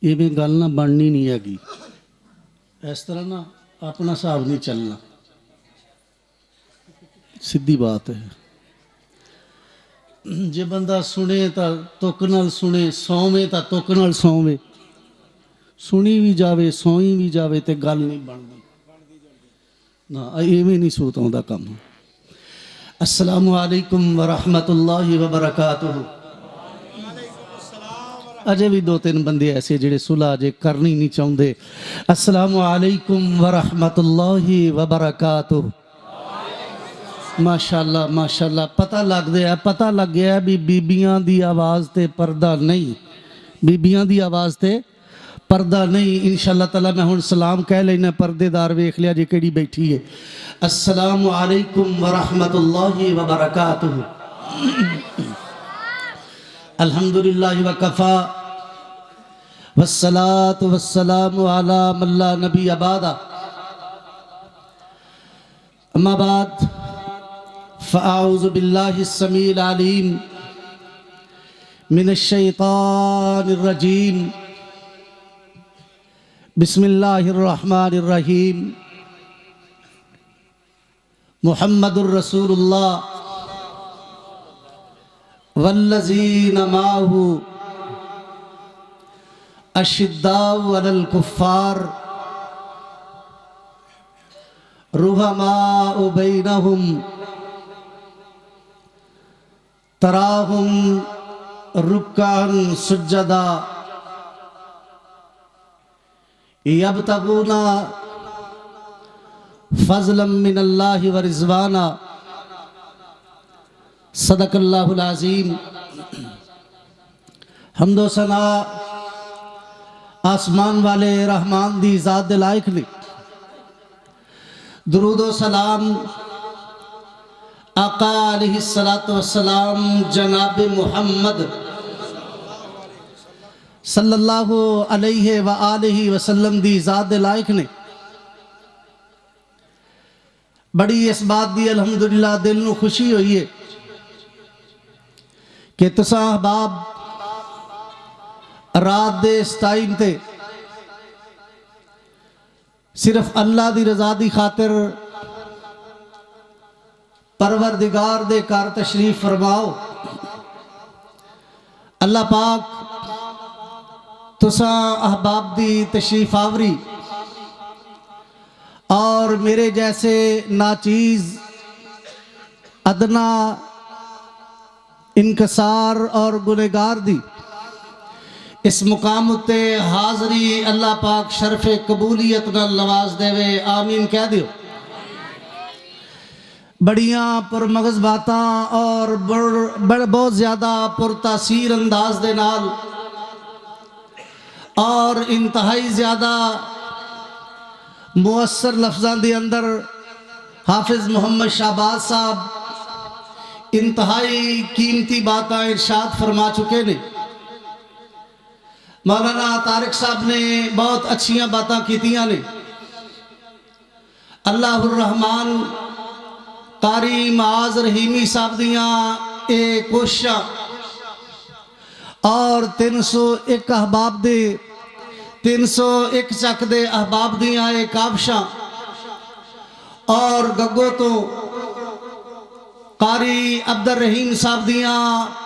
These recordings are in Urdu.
ایویں گل نہ بننی نہیں ہے، اس طرح نہ اپنا حساب نہیں چلنا، سیدھی بات ہے۔ جے بندہ سنے تا تک نال سنے، سوویں تا تک نال سوویں، سنی بھی جاوے سوئی بھی جاوے تے گل نہیں بنتی نہ، ایویں نہیں سوت آਉਂਦਾ کم۔ السلام علیکم ورحمۃ اللہ وبرکاتہ۔ اجے بھی دو تین بندے ایسے جڑے صلح اجے کرنی نہیں چاہتے۔ السلام علیکم ورحمۃ اللہ وبرکاتہ۔ ماشاءاللہ ماشاءاللہ، پتہ لگ گیا بھی بیبیاں دی آواز تے پردہ نہیں، بیبیاں دی آواز تے پردہ نہیں۔ انشاءاللہ تعالیٰ میں ہن سلام کہہ لینا، پردے دار ویکھ لیا جی کیڑی بیٹھی ہے۔ السلام علیکم ورحمۃ اللہ وبرکاتہ۔ الحمدللہ وکفا والصلاة والسلام علی من لا نبی بعدہ، اما بعد فاعوذ باللہ السمیع العلیم من الشیطان الرجیم، بسم اللہ الرحمن الرحیم۔ محمد الرسول اللہ والذین معہ اشداء علی الکفار رحماء بینہم تراہم رکعا سجدا یبتغون فضلا من اللہ ورضوانا۔ صدق اللہ العظیم۔ حمد و ثنا آسمان والے رحمان دی ذات دے لائق نے، درود و سلام آقا علیہ السلام جناب محمد صلی اللہ علیہ وآلہ وسلم دی ذات دے لائق نے۔ بڑی اس بات دی الحمدللہ دل نو خوشی ہوئی ہے کہ تساں احباب رات دے اس ٹائم تے صرف اللہ دی رضا دی خاطر پروردگار دے کار تشریف فرماؤ۔ اللہ پاک تساں احباب دی تشریف آوری اور میرے جیسے ناچیز ادنا انکسار اور گنہگار دی اس مقام تے حاضری اللہ پاک شرف قبولیت نال نواز دے وے، آمین کہہ دیو۔ بڑیاں پر مغز باتاں اور بہت زیادہ پر تاثیر انداز دے نال اور انتہائی زیادہ مؤثر لفظاں دے اندر حافظ محمد شہباز صاحب انتہائی قیمتی باتاں ارشاد فرما چکے نے۔ مولانا طارق صاحب نے بہت اچھیاں باتاں کیتیاں نے۔ اللہ الرحمن قاری معاذ رحیمی صاحب دیاں اے کوششاں اور 301 احباب دے 301 چک دے احباب دیاں اے کابشاں اور گگو تو قاری عبد الرحیم صاحب دیاں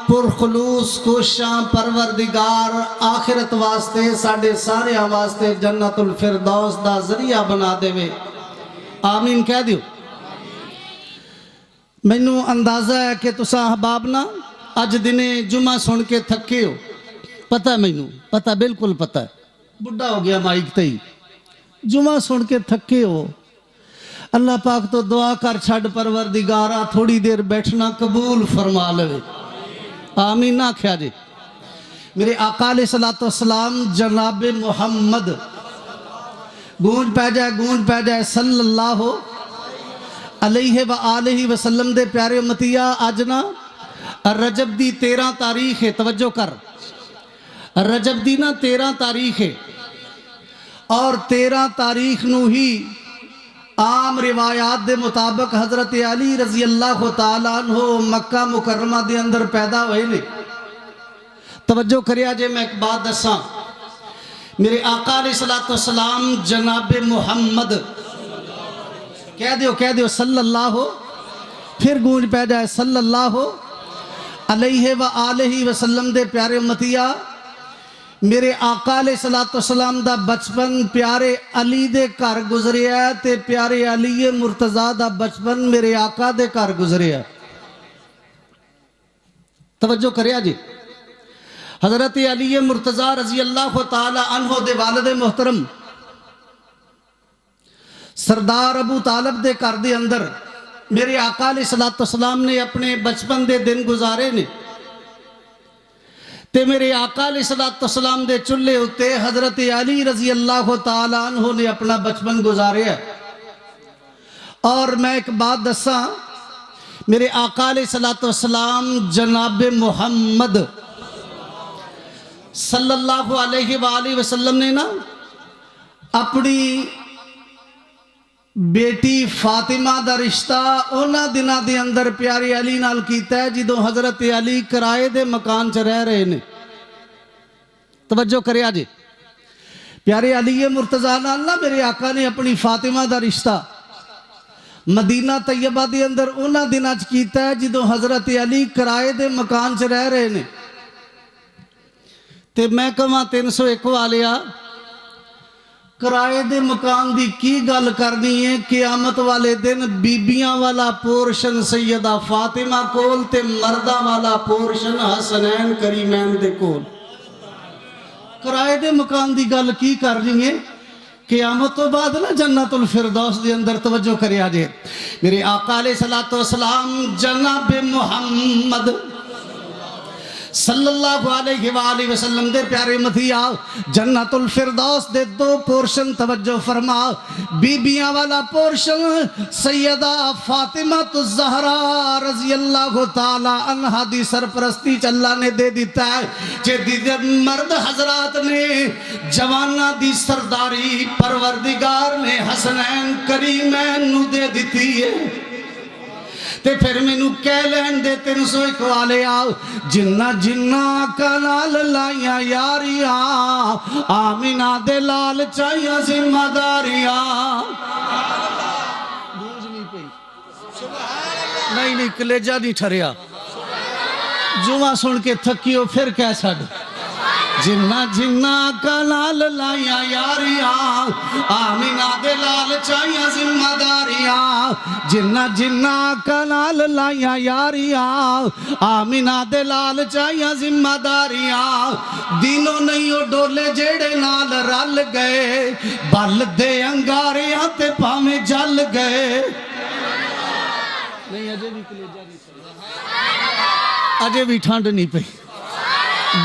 پرخلوص کوششاں پروردگار آخرت واسطے ساڑھے سارے واسطے جنت الفردوس دا ذریعہ بنا دے وے، آمین کہہ دیو۔ مینوں اندازہ ہے کہ تساں احباب نا اج دنے جمعہ سن کے تھکے ہو، پتہ مینوں پتہ بالکل پتہ ہے، بڑھا ہو گیا مائک تے ہی، جمعہ سن کے تھکے ہو۔ اللہ پاک تو دعا کر چھڑ پروردگارہ تھوڑی دیر بیٹھنا قبول فرما لے، آمین نہ کھیا جے۔ میرے آقا علیہ السلام جناب محمد گونج پہ جائے صلی اللہ علیہ وآلہ وسلم دے پیارے امتیہ۔ آج نا رجب دی 13 تاریخ ہے، توجہ کر، رجب دی نا 13 تاریخ ہے اور 13 تاریخ نو ہی عام روایات دے مطابق حضرت علی رضی اللہ تعالیٰ عنہ مکہ مکرمہ دے اندر پیدا ہوئے نے۔ توجہ کریا جے میں ایک بات دساں، میرے آقا علیہ السلام جناب محمد، کہہ دیو صلی اللہ ہو، پھر گونج پہ جائے صلی اللہ علیہ وآلہ وسلم دے پیارے امتیا، میرے آقا علیہ السلام دا بچپن پیارے علی دے گھر گزریا ہے تے پیارے علی مرتضیٰ دا بچپن میرے آقا دے گھر گزریا ہے۔ توجہ کریا جی، حضرت علی مرتضیٰ رضی اللہ تعالی عنہ دے والد محترم سردار ابو طالب دے گھر دے اندر میرے آقا علیہ السلام نے اپنے بچپن دے دن گزارے نے تے میرے آقا علیہ السلام دے چلے ہوتے حضرت علی رضی اللہ تعالی عنہ نے اپنا بچپن گزارے ہے۔ اور میں ایک بات دساں، میرے آقا علیہ السلام جناب محمد صلی اللہ علیہ وآلہ وسلم نے نا اپنی بیٹی فاطمہ دا رشتہ اونا دنہ دے اندر پیارے علی نال کیتا ہے جدو حضرت علی کرائے دے مکان چ رہ رہے نے۔ توجہ کریا جی، پیارے علی مرتضیٰ نال نا میرے آقا نے اپنی فاطمہ دا رشتہ مدینہ طیبہ دے اندر اونا دنہ چ کیتا ہے جدو حضرت علی کرائے دے مکان چ رہ رہے نے۔ تے میں کہاں 301 والیا کرائے دے مکان دی کی گل کرنی ہے؟ قیامت والے دن بیبیاں والا پورشن سیدہ فاطمہ کول تے مردہ والا پورشن حسنین کریمین دے کول۔ کرائے دے مکان دی گل کی کرنی ہے؟ قیامت تو بعد نا جنت الفردوس دے اندر توجہ کریا جے، میرے آقا علیہ السلام جناب محمد صلی اللہ علیہ وآلہ وسلم دے پیارے متھیا جنت الفردوس دے 2 پورشن توجہ فرما، بیبیاں والا پورشن سیدہ فاطمہ الزہرا رضی اللہ تعالی عنہ دی سرپرستی اللہ نے دے دیتا ہے، جدید مرد حضرات نے جوانہ دی سرداری پروردگار نے حسنین کریمین نو دے دیتی ہے۔ تے پھر میں نو کہہ لین دے 301 والے آؤ، جنہ جنہ کنال لائیاں یاریاں آمینہ دے لال چاہیاں ذمہ داریاں۔ گونج نہیں پئی، نہیں کلیجہ نہیں ٹھریا، جمعہ سن کے تھکیو پھر کہہ چھڑ، جنہ جنہ کنال لائیاں یاریاں آمینہ دے لال چاہیاں ذمہ داریاں، جنہ جنہ کنال لائیاں یاریاں آمینہ دے لال چاہیاں ذمہ داریاں، دینوں نہیں ڈولے جیڑے نال رل گئے بل دے انگاریاں تے پامیں جل گئے۔ نہیں اجے بھی کلیجہ نہیں پئی، اجے بھی ٹھنڈ نہیں پئی،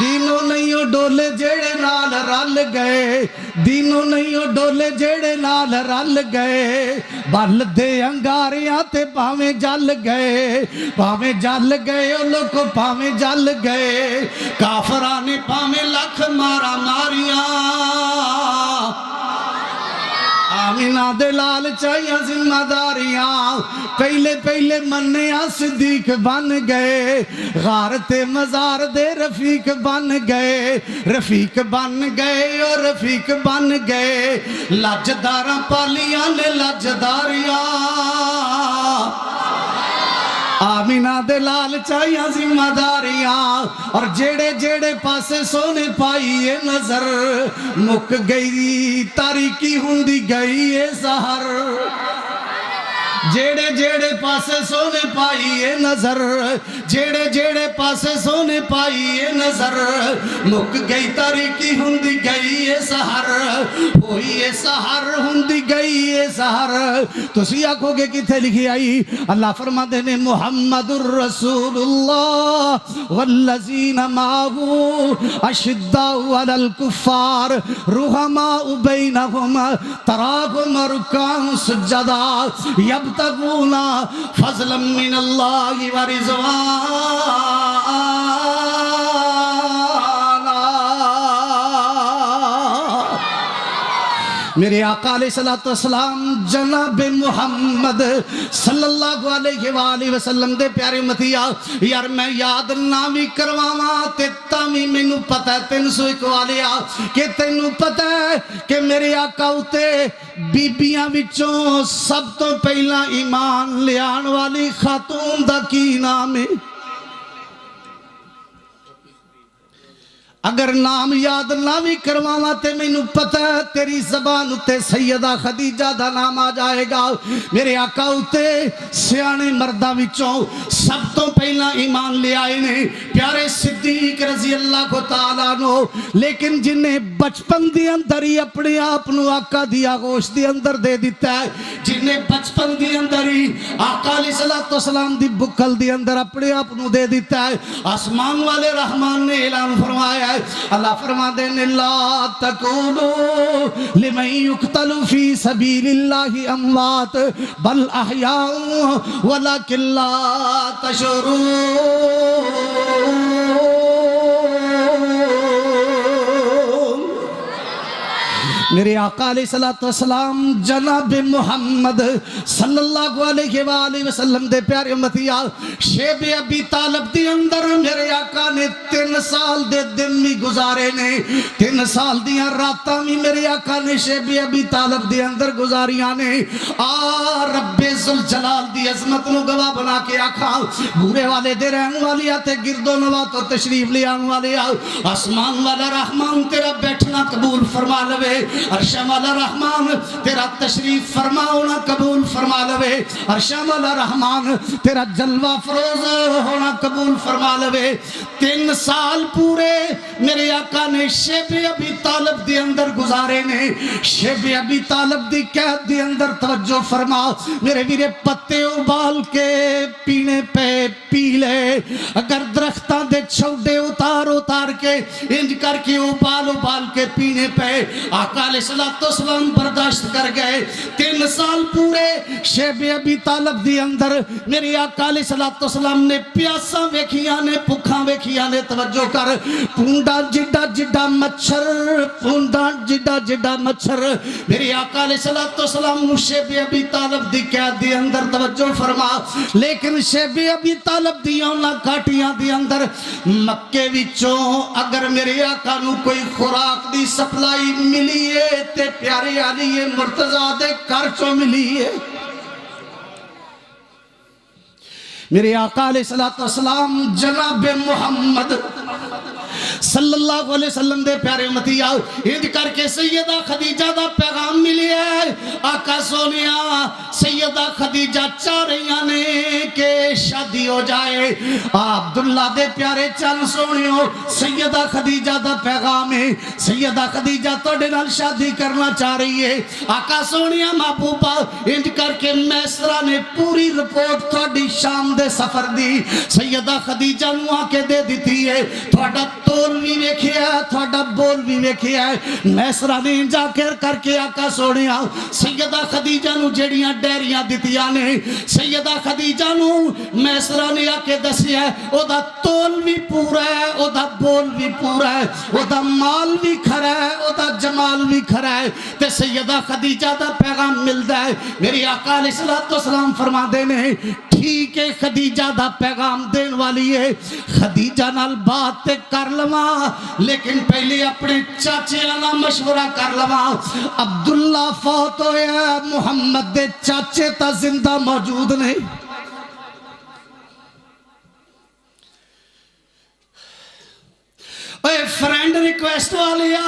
دینوں نہیں ڈولے جیڑے نال رل گئے، دینوں نہیں ڈولے جیڑے نال رل گئے بل دے انگاریاں تے پاویں جل گئے، پاویں جل گئے او لوگ پاویں جل گئے، کافراں نے پاویں لکھ مارا ماریاں آمینہ دے لال چاہیاں ذمہ داریاں، پہلے پہلے منیا صدیق بن گئے، غار تے مزار دے رفیق بن گئے، رفیق بن گئے اور رفیق بن گئے، لاجداراں پالیاں نے لاجداریاں آمینہ دے لال چاہیاں ذمہ داریاں، اور جیڑے جیڑے پاسے سونے پائیے نظر مک گئی تاریکی ہوندی گئی اے سہر، جیڑے جیڑے پاسے سونے پائیے نظر، جیڑے جیڑے پاسے سونے پائیے نظر مک گئی تاریکی ہوندی گئی اے سہر، ہوئی اے سہر ہوندی گئی اے سہر۔ تسی آکھو گے کتھے لکھی آئی؟ اللہ فرما دینے محمد الرسول اللہ والذین معہو اشداء علی الکفار رحماء بینہم تراہم رکعا سجدا یبتغون فضلا من اللہ ورضوانا۔ میرے آقا علیہ السلام جناب محمد صلی اللہ علیہ وآلہ وسلم دے پیارے امتیا یار میں یاد نہ بھی کرواواں تے تاوی مینوں پتہ ہے 301 والیا کہ تینوں پتہ ہے کہ میرے آقا اتے بیبیاں وچوں سب تو پہلا ایمان لیان والی خاتون دا کی نام ہے؟ اگر نام یاد نہ بھی کرواواں تے مینوں پتہ ہے تیری زبان اتے سیدہ خدیجہ دا نام آ جائے گا میرے آقا اتے سیانے مردہ وچوں سب تو پہلا ایمان لے آئے نے پیارے صدیق رضی اللہ کو تعالیٰ عنہ لیکن جنہیں بچپن دی اندر ہی اپنے آپنو آقا دی آغوش دی اندر دے دیتا ہے جنہیں بچپن دی اندر ہی آقا علیہ السلام دی بکل دی اندر اپنے آپنو دے دیتا ہے آسمان والے رحمان نے اعلان فرمایا ہے اللہ فرما دے لا تکونو لمن یقتل فی سبیل اللہ اموات بل احیاء ولکن لا تشعرون میرے آقا علیہ السلام جناب محمد صلی اللہ علیہ وآلہ وسلم دے پیارے امتیا شیب ابی طالب دی اندر میرے آقا نے 3 سال دے دن بھی گزارے نے 3 سال دیاں راتاں بھی میرے آقا نے شیب ابی طالب دی اندر گزاریاں نے رب ذوالجلال دی عظمت نو گواہ بنا کے آقا بورے والے دے رہن والی آتے گرد و نواز و تشریف لے آن والے آسمان والا رحمان تیرا بیٹھنا قبول فرما لوے عرشہ والا رحمان تیرا تشریف فرما ہونا قبول فرما لوے عرشہ والا رحمان تیرا جلوہ فروز ہونا قبول فرما لوے 3 سال پورے میرے آقا نے شیب ابی طالب دی اندر گزارے نے شیب ابی طالب دی قید دی اندر توجہ فرما میرے ویرے پتے ابال کے پینے پہ پی لے اگر درختان دے چھوڑے اتار کے انج کر کے ابال کے پینے پہ آقا علیہ السلام برداشت کر گئے 3 سال پورے شیب ابی طالب دی اندر میرے آقا علیہ السلام نے پیاساں ویکھیاں نے بھکھاں ویکھیاں نے توجہ کر پونڈا جڈا مچھر پونڈا جڈا مچھر میرے آقا علیہ السلام شیب ابی طالب دی قید دی اندر توجہ فرما لیکن شیب ابی طالب دی اونا کاٹیاں دی اندر مکے وچوں اگر میرے آقا نو کوئی خوراک دی سپلائی ملی ہے تے پیارے علی مرتضیٰ دے گھر چوں ملی ہے میرے آقا علیہ السلام جناب محمد صلی اللہ علیہ وسلم دے پیارے امتیا انج کر کے سیدہ خدیجہ دا پیغام ملی ہے آقا سونیا سیدہ خدیجہ چاہ رہی نے کہ شادی ہو جائے عبداللہ دے پیارے چل سونیو سیدہ خدیجہ دا پیغام ہے سیدہ خدیجہ توڑے نال شادی کرنا چاہ رہی ہے آقا سونیا محبوبہ انج کر کے میسرہ نے پوری رپورٹ تھوڑی شام دے سفر دی سیدہ خدیجہ نو آکے دے دیتی ہے تھوڑا تول بھی ویکھیا تھوڑا بول بھی ویکھیا میسرہ نے جا کر کے آقا سونیا سیدہ خدیجہ نو جڑیاں ڈیریاں دیتیاں نے سیدہ خدیجہ نو میسرہ نے آکے دسیا ہے او دا تول بھی پورا ہے او دا بول بھی پورا ہے او دا مال بھی کھرا ہے او دا جمال بھی کھرا ہے تے سیدہ خدیجہ دا پیغام ملدا ہے میری آقا علیہ السلام فرما دینے ٹھیک ہے خدیجہ دا پیغام دین والی ہے خدیجہ نال بات تے کر لواں لیکن پہلے اپنے چاچے آنا مشورہ کر لواں عبداللہ فوت ہویا محمد دے چاچے تا زندہ موجود نہیں اے فرینڈ ریکویسٹ والیا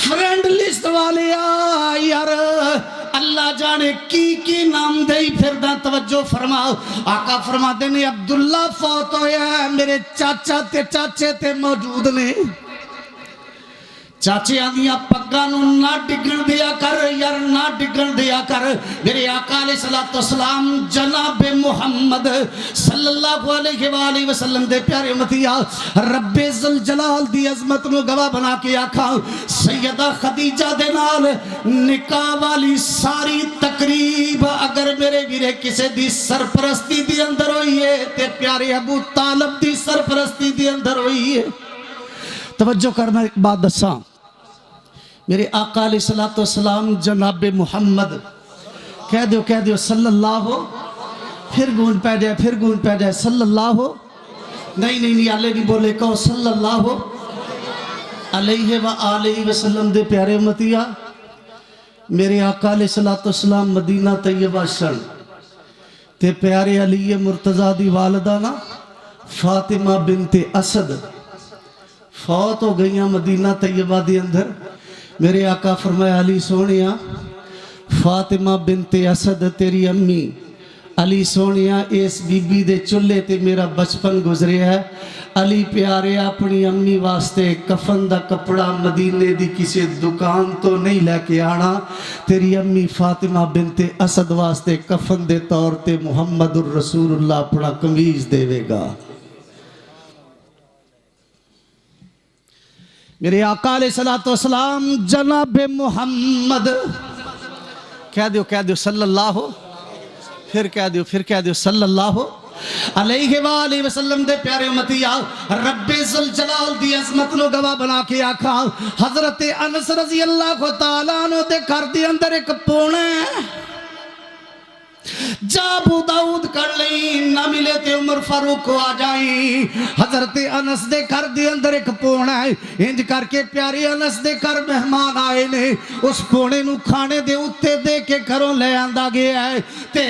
فرینڈ لسٹ والیا یار اللہ جانے کی نام دے پھر دا توجہ فرما آقا فرما دینے عبداللہ فوت ہویا ہے میرے چاچے تے موجود نے چاچے آدھیاں پگانو نہ ڈگن دیا کر یار نہ ڈگن دیا کر میرے آقا علیہ السلام جناب محمد صلی اللہ علیہ وآلہ وسلم دے پیارے امتیا رب ذوالجلال دی عظمت نو گواہ بنا کے آکھا سیدہ خدیجہ دے نال نکاح والی ساری تقریب اگر میرے ویرے کسے دی سرپرستی دی اندر ہوئی ہے تے پیارے ابو طالب دی سرپرستی دی اندر ہوئی ہے توجہ کرنا ایک بات دساں میرے آقا علیہ السلام جناب محمد کہہ دیو صلی اللہ ہو، پھر گونج پہ جائے صلی اللہ ہو، نہیں آلے نہیں بولے، کہو صلی اللہ علیہ وآلہ وسلم دے پیارے امتیہ، میرے آقا علیہ السلام مدینہ طیبہ شن تے پیارے علی مرتضیٰ دی والدہ نا فاطمہ بنت اسد فوت ہو گئیاں مدینہ طیبہ دی اندر۔ میرے آقا فرمایا علی سونیاں فاطمہ بنت اسد تیری امی، علی سونیاں اس بی بی دے چلے تے میرا بچپن گزرے ہے۔ علی پیارے اپنی امی واسطے کفن دا کپڑا مدینے دی کسی دکان تو نہیں لے کے آنا، تیری امی فاطمہ بنت اسد واسطے کفن دے طور تے محمد الرسول اللہ اپنا قمیض دے گا۔ میرے آقا علیہ السلام جناب محمد کہہ دیو صلی اللہ ہو، پھر کہہ دیو صلی اللہ علیہ وآلہ وسلم دے پیارے امتیہ، رب ذوالجلال دی عظمت نو گواہ بنا کے آکھا حضرت انس رضی اللہ تعالیٰ عنہ دے گھر دے اندر ایک پونے جا ابو داؤد کر لیں نہ ملے تے عمر فاروق کو آ جائیں۔ حضرت انس دے گھر دے اندر ایک پونا ہے، انج کر کے پیاری انس دے گھر مہمان آئے نے، اس پونے نو کھانے دے اتے دے کے گھروں لے آندہ گیا ہے تے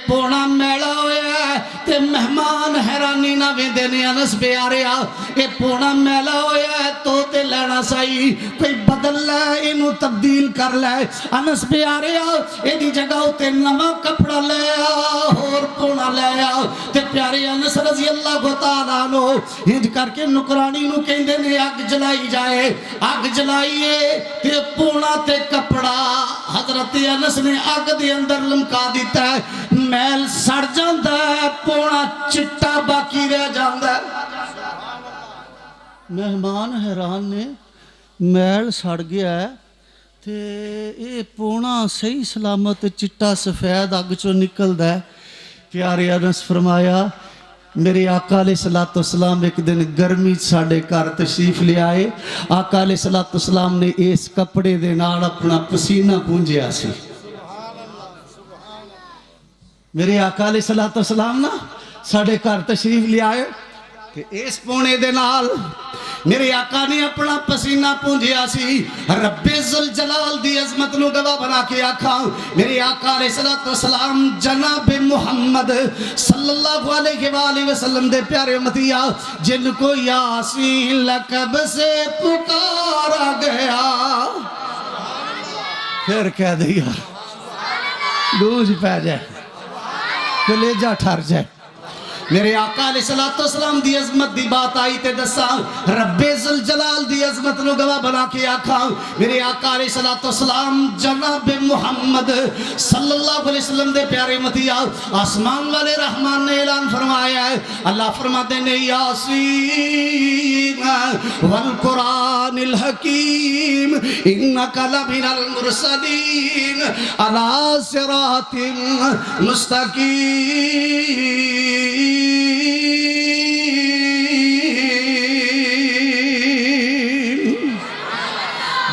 پونا میلا ہویا ہے تے مہمان حیرانی نہ ویندے نے انس پیارے آ اے پونا میلا ہویا ہے تو تے لینا سائی کوئی بدل لے انو تبدیل کر لے۔ انس پیارے آ اے دی جگہ ہوتے نمہ کپڑا لے اور پونا لے تے پیارے انس رضی اللہ تعالیٰ عنہ ہنج کر کے نکرانی نو کہندے نے آگ جلائی جائے، آگ جلائیے تے پونا تے کپڑا حضرت انس نے آگ دے اندر لمکا دیتا ہے، میل سڑ جاندہ ہے، پونا چٹا باقی رہ جاندہ ہے۔ مہمان حیران نے میل سڑ گیا ہے تے اے پونا صحیح سلامت چٹا سفید اگ چو نکل دا ہے۔ پیارے انس فرمایا میرے آقا علیہ السلام ایک دن گرمی ساڑے کار تشریف لے آئے، آقا علیہ السلام نے اس کپڑے دے نال اپنا پسینہ پونجیا سی۔ میرے آقا علیہ السلام نا ساڑے کار تشریف لے آئے کہ اس پونے دے نال میرے آقا نے اپنا پسینہ پونجیا سی۔ رب ذوالجلال دی عظمت نو گواہ بنا کے آکھا میرے آقا علیہ السلام جناب محمد صلی اللہ علیہ وآلہ وسلم دے پیارے امتیہ جن کو یاسین لقب سے پکارا گیا، پھر کہہ دیا گونج پہ جائے کلیجہ ٹھر جائے۔ میرے آقا علیہ السلام دی عظمت دی بات آئی تے دسا رب ذوالجلال دی عظمت نو گواہ بنا کے آکھا میرے آقا علیہ السلام جناب محمد صلی اللہ علیہ وسلم دے پیارے متیہ آسمان والے رحمان نے اعلان فرمایا ہے، اللہ فرماتے نے یاسین والقرآن الحکیم انکا لمن المرسلین علی صراط مستقیم۔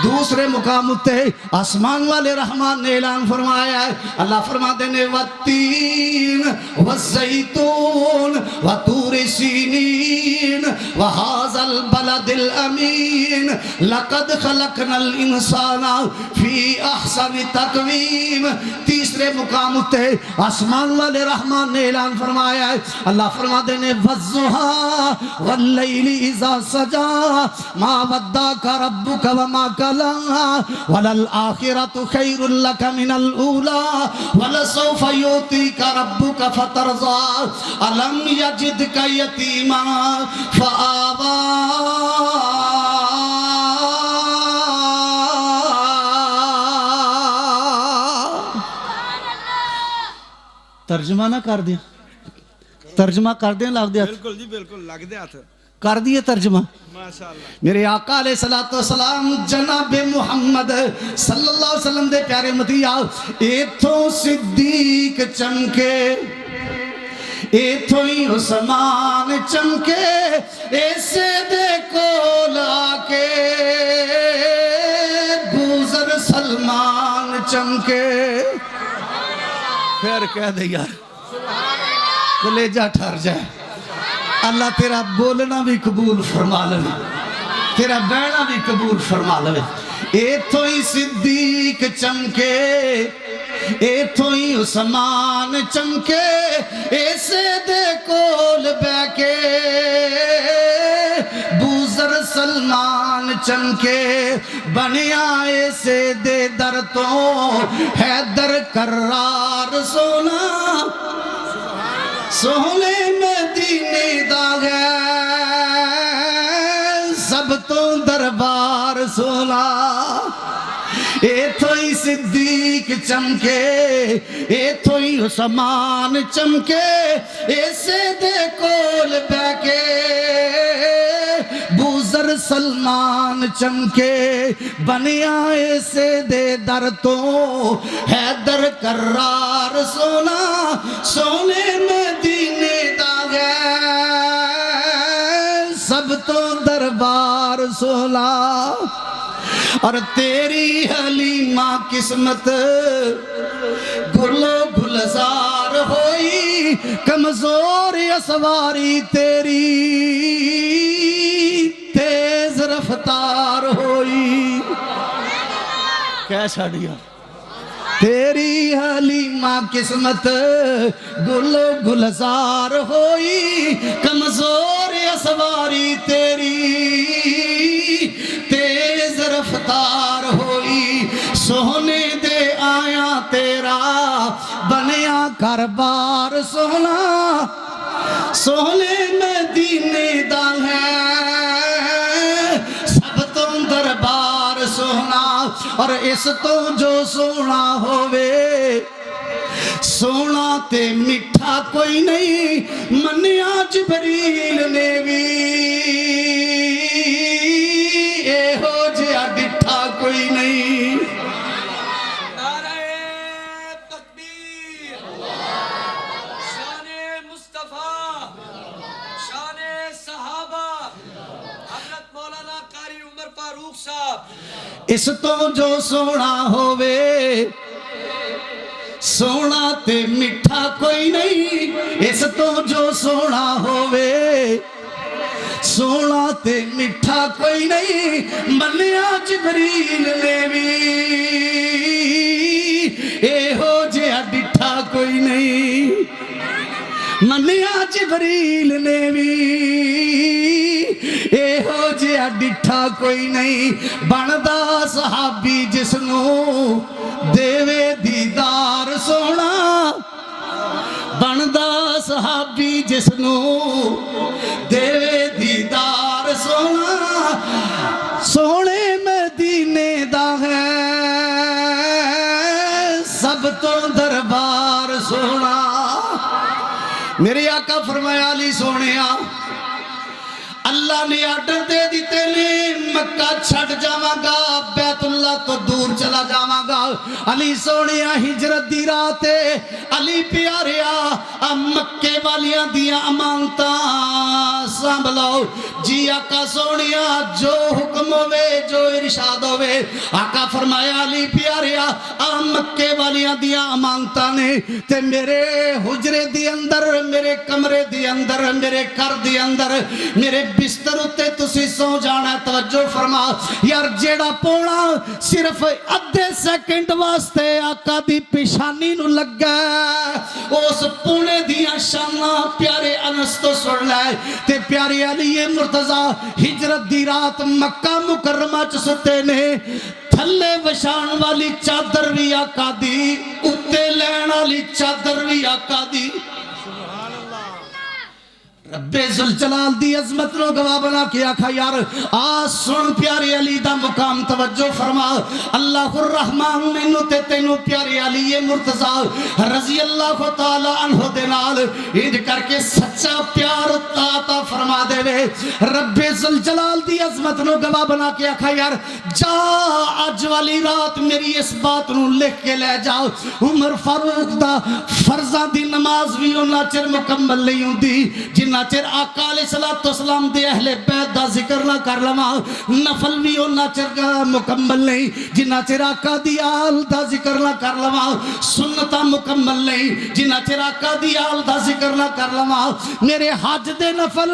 دوسرے مقام تے آسمان والے رحمان نے اعلان فرمایا ہے، اللہ فرماتے نے والتین والزیتون وطور سینین وہذا البلد الامین لقد خلقنا الانسان فی احسن تقویم۔ تیسرے مقام تے آسمان والے رحمان نے اعلان فرمایا ہے، اللہ فرماتے نے والضحی واللیل اذا سجا ما ودعک ربک وما کلا وَلَلْآخِرَةُ خَيْرٌ لَكَ مِنَ الْأُولَى وَلَسَوْفَ يُعْطِيكَ رَبُّكَ فَتَرْضَىٰ أَلَمْ يَجِدْكَ يَتِيمًا فَآوَىٰ۔ ترجمہ نہ کر دیں، ترجمہ کر دیں، لگ دیا بالکل جی بالکل لگ دیا تھا کر دیئے ترجمہ۔ ماشاءاللہ میرے آقا علیہ السلام جناب محمد صلی اللہ علیہ وسلم دے پیارے متیہ ایتھوں صدیق چمکے ایتھوں ہی عثمان چمکے ایسے دے کول آکے سلمان چمکے. پھر کہہ دے یار کلیجہ ٹھہر جائے. اللہ تیرا بولنا بھی قبول فرما لے, تیرا بہنا بھی قبول فرما لے. ایتھوں ہی صدیق چمکے, ایتھوں ہی عثمان چمکے, ایسے دے کول بہ کے بوزر سلمان چمکے. بنیا ایسے دے در تو حیدر کرار سونا, سونے مدینے دا ہے سب تو دربار سونا. ایتھوں ہی صدیق چمکے, ایتھوں ہی عثمان چمکے, ایسے دے کول بہ کے بوزر سلمان چمکے. بنیا ایسے دے در تو حیدر کرار سونا, سونے مدینے دا ہے سب تو دربار سونا. اور تیری حلیمہ قسمت گلو گلزار ہوئی, کمزور اسواری تیری تیز رفتار ہوئی. کیسا دیا تیری حلیمہ قسمت گلو گلزار ہوئی, کمزور اسواری تیری تیز رفتار ہوئی. سونے دے آیا تیرا بنیا کاربار سونا, سونے مدینے دا ہے سب تو دربار سونا. اور اس تو جو سونا ہووے سونا تے مٹھا کوئی نہیں, منیا جبریل نے بھی اے ہو جیا ڈٹھا کوئی نہیں. نعرہ تکبیر, شان مصطفیٰ, شان صحابہ, حضرت مولانا قاری عمر فاروق صاحب. اس تو جو سونا ہووے سونا تے مٹھا کوئی نہیں, اس تو جو سونا ہووے سونا تے مٹھا کوئی نہیں, منیا جبریل نے بھی اے ہو جیا ڈٹھا کوئی نہیں. منیا جبریل نے بھی اے ہو جیا ڈٹھا کوئی نہیں. بندا صحابی جسنوں دیوے دیدار سونا, بندا صحابی جسنوں دیوے دیدار سونا, سونے مدینے دا ہے سب تو دربار سونا. میرے آقا فرمایا علی سونیا اللہ نے آرڈر دے دیتے نے مکہ چھٹ جاواں گا, بیت اللہ تو دور چلا جاواں گا. علی سونیا ہجرت دی رات علی پیاریا مکے والیاں دیاں امانتاں سنبھلو جی. آقا سونیا جو حکم ہوئے جو ارشاد ہوئے, آقا فرمایا علی پیاریا مکے والیاں دیاں امانتاں نے تے میرے حجرے دی اندر, میرے کمرے دی اندر, میرے گھر دی اندر, میرے بستر اتے تسی سو جانا. توجہ فرما یار, جیڑا پونا صرف ادھے سیکنڈ واسطے آقا دی پیشانی نو لگا, اس پونے دیاں شاناں پیارے انس تو سن لائے. تے پیارے علی مرتضیٰ ہجرت دی رات مکہ مکرمہ چ ستے نے, تھلے وشان والی چادر بھی آقا دی, اتے لین والی چادر بھی آقا دی. رب ذوالجلال دی عظمت نو گواہ بنا کے آکھا یار آ سن پیارے علی دا مقام. توجہ فرما اللہ الرحمن مینوں تے تینوں پیارے علی مرتضیٰ رضی اللہ تعالی عنہ دے نال انج کر کے سچا پیار عطا فرما دے وے. رب ذوالجلال دی عظمت نو گواہ بنا کے آکھا یار جا اج والی رات میری اس بات نو لکھ کے لے جاؤ, عمر فاروق دا فرضاں دی نماز بھی اوناں چر مکمل نہیں ہوندی جنہ چر آقا علیہ الصلوۃ والسلام دے اہل بیت دا ذکر نہ کر لواں نفل بھی اُنّا چر مکمل نہیں جنہ چر آقا دی آل دا ذکر نہ کر لواں سنت مکمل نہیں جنہ چر آقا دی آل دا ذکر نہ کر لواں میرے حج دے نفل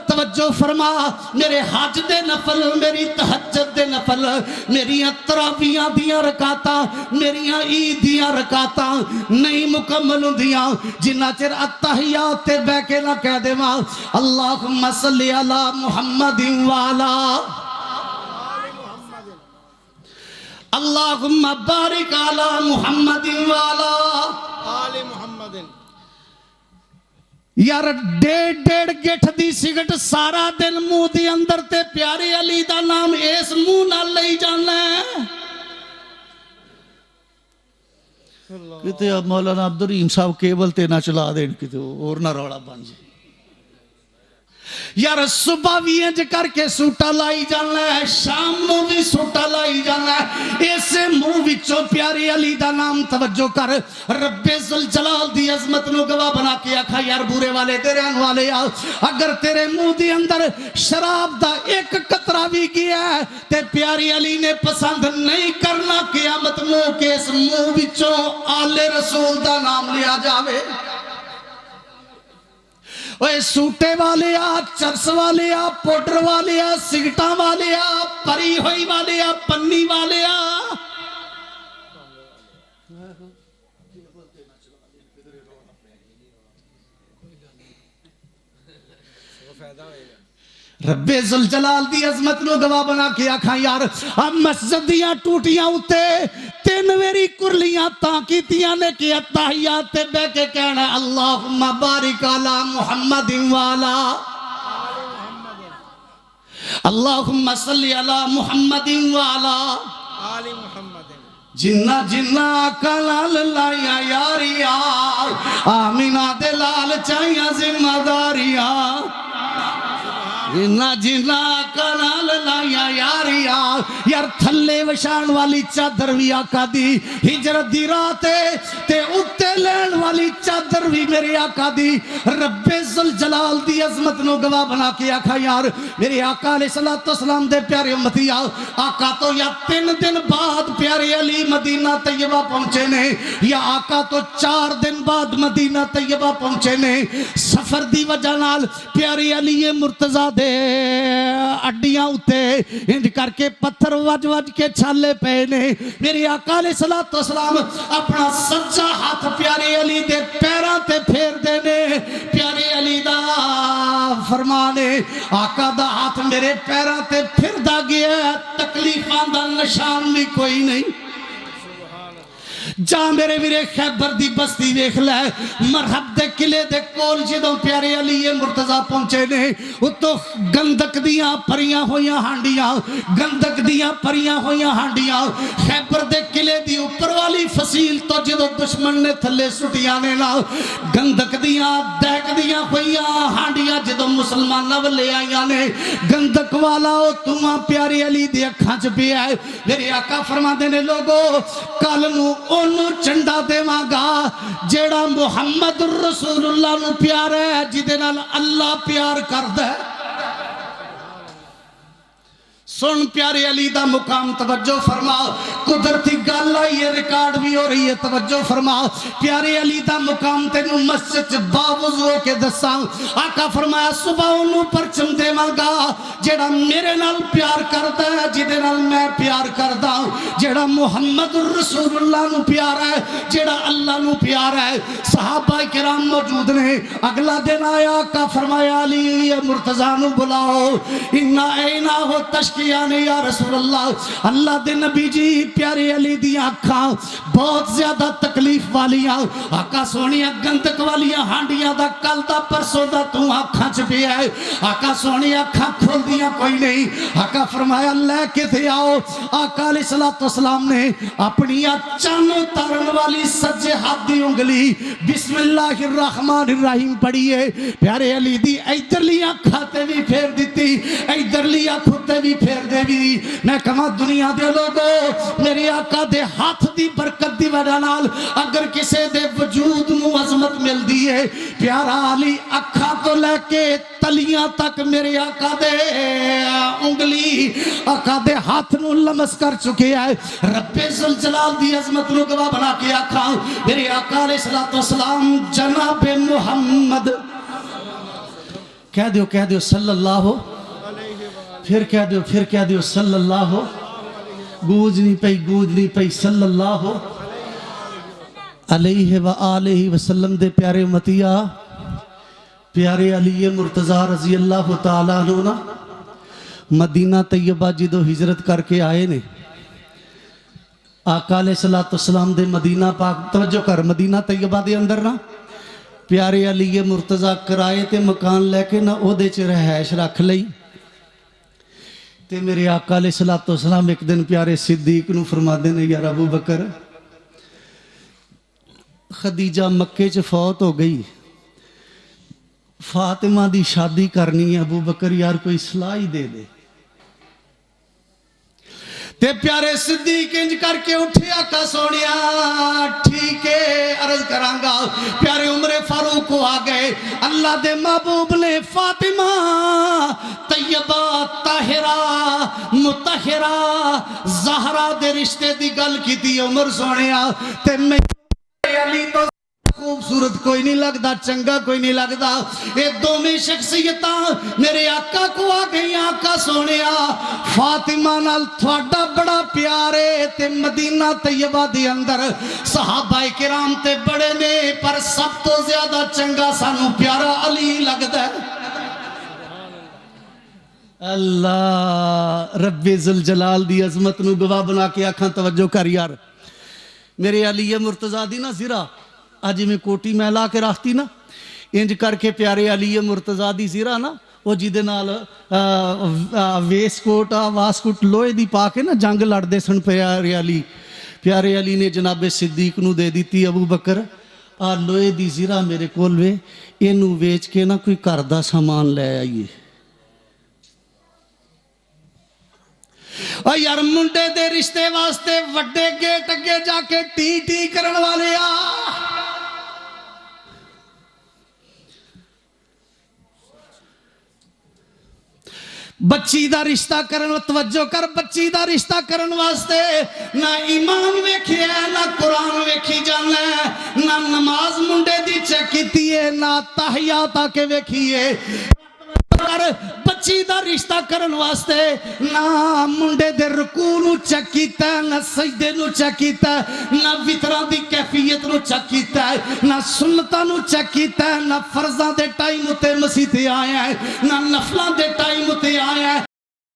توجہ فرما میرے حج دے نفل میری تہجد دے نفل میریاں تراویحاں دیاں رکعتاں میریاں عید دیاں رکعتاں نہیں مکمل ہوندیاں جنہ چر اتحیات تے بیٹھ کے نہ کہہ دیواں اللہم صلی علی محمد وعلا اللہم بارک علی محمد وعلا آل محمد یار ڈیڑھ گٹھ دی سگٹ سارا دن منہ دی اندر تے پیارے علی دا نام اس منہ نہ لئی جانا ہے کتے اب مولانا عبدالرحیم صاحب کیبل تے نہ چلا دیں کتے اور نہ روڑا بن جائے یار صبح بھی انج کر کے سوٹا لائی جانا ہے شام نو بھی سوٹا لائی جانا ہے ایسے منہ وچوں پیارے علی دا نام توجہ کر رب ذوالجلال دی عظمت نو گواہ بنا کے آکھا یار بورے والے تیرے ان والے آ اگر تیرے منہ دی اندر شراب دا ایک قطرہ بھی گیا ہے تے پیارے علی نے پسند نہیں کرنا قیامت نو کہ اس منہ وچوں آل رسول دا نام لیا جاوے اوے سوٹے والے آ چرس والے آ پوڈر والے آ سگٹاں والے آ پری ہوئی والے آ پنی والے آ رب ذوالجلال دی عظمت نو گواہ بنا کے آکھاں یار اب مسجد دیاں ٹوٹیاں اُتے تین ویری کرلیاں تاں کیتیاں نے کہ اتحیات تے بے کے کہنا اللہم بارک علی محمد وعلا اللہم صلی علی محمد وعلا آل محمد جنہ جنہ آقا لال لائیا یاریا آمینہ دے لال چاہیاں ذمہ داریاں جنہ جنہ آقا لال لائیا یاریا یار تھلے وشان والی چادر بھی آقا دی ہجرت دی راتے تے اتے لین والی چادر بھی میرے آقا دی رب ذوالجلال دی عظمت نو گواہ بنا کے آکھا یار میرے آقا علیہ السلام دے پیارے امتی آقا تو یا 3 دن بعد پیارے علی مدینہ طیبہ پہنچے نے یا آقا تو 4 دن بعد مدینہ طیبہ پہنچے نے سفر دی وجہ نال پیارے علی مرتضیٰ دے اڈیاں اُتے انج کر کے پتھر وج وج کے چھالے پے نے میری آقا علیہ السلام اپنا سچا ہاتھ پیارے علی دے پیراں تے پھیر دے نے پیارے علی دا فرمانے آقا دا ہاتھ میرے پیراں تے پھر دا گیا تکلیفاں دا نشان بھی کوئی نہیں جا میرے ویرے خیبر دی بستی ویکھ لے مرحب دے قلعے دے کول جدوں پیارے علی مرتضیٰ پہنچے نے اتو گندک دیاں پریاں ہویاں ہانڈیاں گندک دیاں پریاں ہویاں ہانڈیاں خیبر دے قلعے دی اوپر والی فصیل تو جدوں دشمن نے تھلے سٹیاں نے نا گندک دیاں دیکھ دیاں ہویاں ہانڈیاں جدوں مسلماناں ولے آئیاں نے گندک والا او تواں پیارے علی دی اکھاں چ پیا ہے میرے آقا فرماندے نے لوگو کل نو انو چنڈا دے مانگا جیڑا محمد رسول اللہ نو پیار ہے جدے نال اللہ پیار کر دے سن پیارے علی دا مقام توجہ فرما قدرتی گل آئی ہے ریکارڈ بھی ہو رہی ہے توجہ فرما پیارے علی دا مقام تینو مسجد باوضو کے دساں آقا فرمایا صبح انہوں پرچم دے مانگا جیڑا میرے نال پیار کردا ہے جدے نال میں پیار کردا جیڑا محمد رسول اللہ نو پیار ہے جیڑا اللہ نو پیار ہے صحابہ کرام موجود نے اگلا دن آیا آقا فرمایا علی مرتضیٰ نو بلاؤ انا اینا ہو تشکیل یعنی یا رسول اللہ اللہ دے نبی جی پیارے علی دی آنکھاں بہت زیادہ تکلیف والیاں آقا سونیاں گندک والیاں ہانڈیاں دا کل دا پرسوں دا تو آنکھاں چھپے ہے آقا سونی آنکھاں کھول دیاں کوئی نہیں آقا فرمایا لے کے تھے آؤ آقا علیہ السلام نے اپنی چانو تارن والی سجے ہاتھ دی انگلی بسم اللہ الرحمن الرحیم پڑھئے پیارے علی دی ایدر لی آنکھاں تے بھی پھیر دیتی ایدر لی آنکھوں تے بھی پھیر پھیر دے بھی میں کہاں دنیا دے لوگو میرے آقا دے ہاتھ دی برکت دی وجہ نال اگر کسے دے وجود نو عظمت مل دی ہے پیارا علی اکھاں تو لے کے تلیاں تک میرے آقا دے انگلی آقا دے ہاتھ نو لمس کر چکے آئے رب ذوالجلال دی عظمت نو گواہ بنا کے آقا میرے آقا علیہ السلام جناب محمد کہہ دیو صلی اللہ ہو پھر کہہ دیو صلی اللہ ہو گوج نہیں پئی صلی اللہ ہو علیہ وآلہ وسلم دے پیارے امتیہ پیارے علی مرتضیٰ رضی اللہ تعالیٰ عنہ مدینہ طیبہ جدو ہجرت کر کے آئے نے آقا علیہ السلام دے مدینہ پاک توجہ کر مدینہ طیبہ دے اندر نا پیارے علی مرتضیٰ کرائے تے مکان لے کے نا او دے چ رہائش رکھ لئی تے میرے آقا علیہ السلام ایک دن پیارے صدیق نو فرما دے نے یار ابو بکر خدیجہ مکے چ فوت ہو گئی فاطمہ دی شادی کرنی ہے ابو بکر یار کوئی صلاح ہی دے دے تے پیارے صدیق انج کر کے اٹھے آقا سونیا ٹھیک ہے عرض کرانگا پیارے عمر فاروق کو آ گئے اللہ دے محبوب نے فاطمہ طیبہ طاہرہ مطہرہ زہرا دے رشتے دی گل کی تھی عمر سونیا تے میں علی تو خوبصورت کوئی نہیں لگدا چنگا کوئی نہیں لگدا اے دوویں شخصیتاں میرے آقا کو آ گئی آقا سونیا فاطمہ نال تھوڑا بڑا پیارے تے مدینہ طیبہ دی اندر صحابہ کرام تے بڑے نے پر سب تو زیادہ چنگا سانو پیارا علی لگدا ہے اللہ رب ذوالجلال دی عظمت نو گواہ بنا کے آکھاں توجہ کر یار میرے علی مرتضیٰ دی نا زیرہ آج میں کوٹی میں لا کے رکھتی نا انج کر کے پیارے علی مرتضیٰ دی زیرہ نا وہ جیدے نال ویس کوٹ لوہے دی پا کے نا جنگ لڑ دے سن پیارے علی نے جناب صدیق نو دے دیتی ابو بکر لوہے دی زیرہ میرے کول وے اینو ویچ کے نا کوئی گھر دا سامان لے آئیے اور یار منڈے دے رشتے واسطے وڈے گیٹ اگے جا کے ٹی کرن والے بچی دا رشتہ کرن توجہ کر بچی دا رشتہ کرن واسطے نہ ایمان ویکھیا نہ قرآن ویکھی جانا نہ نماز منڈے دی چیک کیتی ہے نہ تحیات آ کے ویکھیے بچی دا رشتہ کرن واسطے نہ منڈے دے رکوع نو چیک کیتا ہے نہ سجدے نو چیک کیتا ہے نہ وطراں دی کیفیت نو چیک کیتا ہے نہ سنتاں نو چیک کیتا ہے نہ فرضاں دے ٹائم تے مسیح تے آیا ہے نہ نفلاں دے ٹائم تے آیا ہے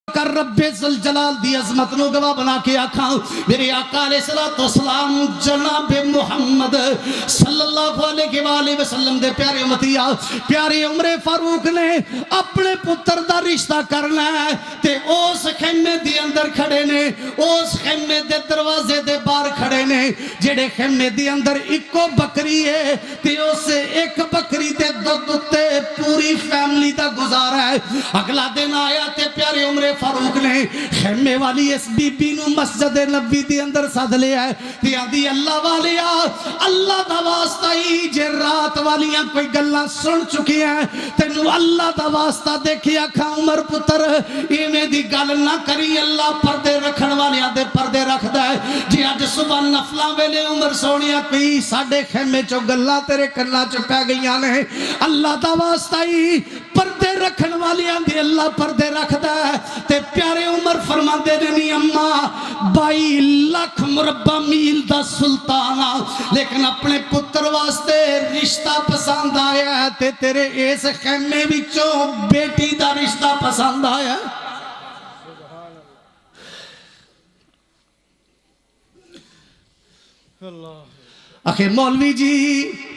کر رب ذوالجلال دی عظمت نو گواہ بنا کے آکھاں میرے آقا علیہ السلام جناب محمد صلی اللہ علیہ وآلہ وسلم دے پیارے امتیہ پیارے عمر فاروق نے اپنے پتر دا رشتہ کرنا ہے تے اس خیمے دی اندر کھڑے نے اس خیمے دے دروازے دے باہر کھڑے نے جڑے خیمے دی اندر ایکو بکری ہے تے اس ایک بکری دے دودھ تے پوری فیملی دا گزارا ہے اگلا دن آیا تے پیارے عمر فاروق نے خیمے والی اس بی بی نو مسجد نبی دی اندر ساتھ لیا ہے تے آدھی اللہ والیا اللہ دا واسطہ ہی جے رات والیاں کوئی گلاں سن چکی ہیں تینو اللہ دا واسطہ دیکھیا کھا عمر پتر ایویں دی گل نہ کری اللہ پردے رکھن والیاں دے پردے رکھدا ہے جی اج صبح نفلاں ویلے عمر سونیا کوئی ساڈے خیمے چوں گلاں تیرے کلاں چ پے گئیاں نے اللہ دا واسطہ ہی پردے رکھن والیاں دے اللہ پردے رکھدا ہے تے پیارے عمر فرما دے نہیں اماں 22 لاکھ مربع میل دا سلطانہ لیکن اپنے پتر واسطے رشتہ پسند آیا ہے تے تیرے اس خیمے وچوں بیٹی دا رشتہ پسند آیا ہے آخر مولوی جی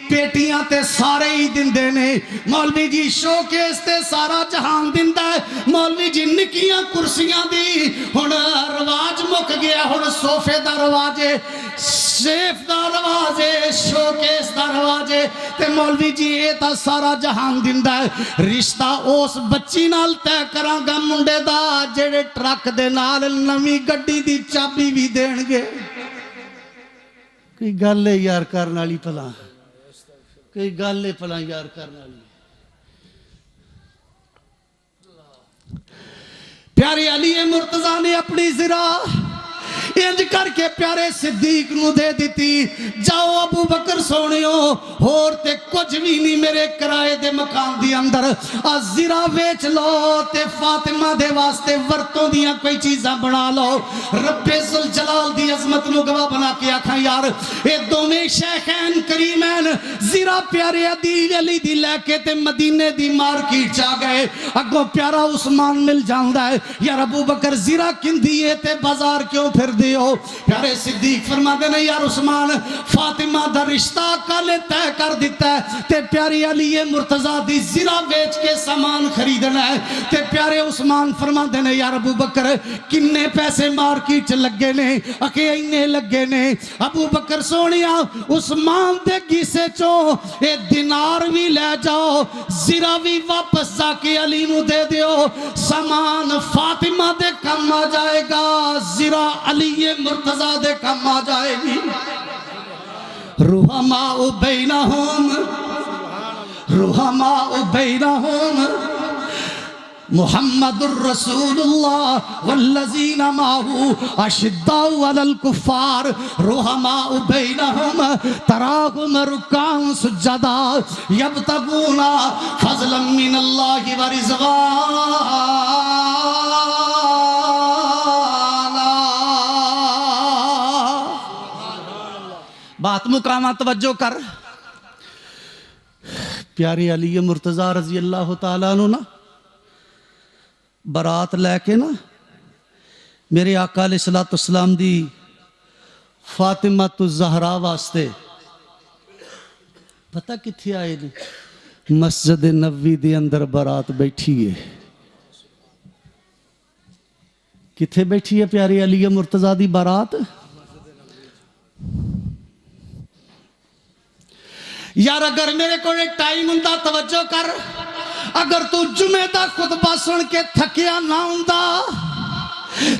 پیٹیاں تے سارے ہی دن دینے مولوی جی شوکیس تے سارا جہان دن ہے مولوی جی نکیاں کرسیاں دی ہن رواج مک گیا ہن صوفے دا رواج ہے سیف دا رواج ہے شوکیس دا رواج ہے تے مولوی جی اے تا سارا جہان دیندا ہے رشتہ اس بچی نال طے کراں گا منڈے دا جڑے ٹرک دے نال نویں گڈی دی چابی بھی دین گے کوئی گل ہے یار کرن والی پلا کوئی گل ہے پلا یار کرن والی پیارے علی مرتضیٰ نے اپنی ذرا انج کر کے پیارے صدیق نو دے دیتی جاؤ ابو بکر سونیو اور تے کچھ بھی نہیں میرے کرائے دے مکان دی اندر ذرا ویچ لو تے فاطمہ دے واسطے ورتوں دیاں کوئی چیزاں بنا لو رب ذوالجلال دی عظمت نو گواہ بنا کے آکھاں یار اے دوویں شیخین کریمین ذرا پیارے علی دی لے کے تے مدینے دی مارکیٹ چا گئے اگوں پیارا عثمان مل جاندا ہے یار ابو بکر ذرا کندی تے بازار کیوں پھر دیو پیارے صدیق فرما دینے یار عثمان فاطمہ دا رشتہ کالے طے کر دیتا ہے تے پیاری علی مرتضیٰ دی ذرا بیچ کے سامان خریدنا ہے تے پیارے عثمان فرما دینے یار ابو بکر کنے پیسے مارکیٹ لگے نے اکے اینے لگے نے ابو بکر سونیا عثمان دے گیسے چو اے دینار بھی لے جاؤ ذرا بھی واپس جا کے علی نو دے دیو سامان فاطمہ دے کم آ جائے گا ذرا علی مرتضیٰ دے کم آ جائے گی رحماء بینہم محمد الرسول اللہ والذین معہو اشداء علی الکفار رحماء بینہم تراہم رکعا سجدا یبتغون فضلا من اللہ ورضوانا بات مقامہ توجہ کر پیارے علی مرتضیٰ رضی اللہ تعالیٰ عنہ نا برات لے کے نا میرے آقا علیہ السلام دی فاطمہ الزہرا واسطے پتہ کتھے آئے نے مسجد نبوی دے اندر برات بیٹھی ہے کتھے بیٹھی ہے پیارے علی مرتضیٰ دی برات یار اگر میرے کو ٹائم ہوندا توجہ کر اگر تو جمعہ دا خطبہ سن کے تھکیا نہ ہوندا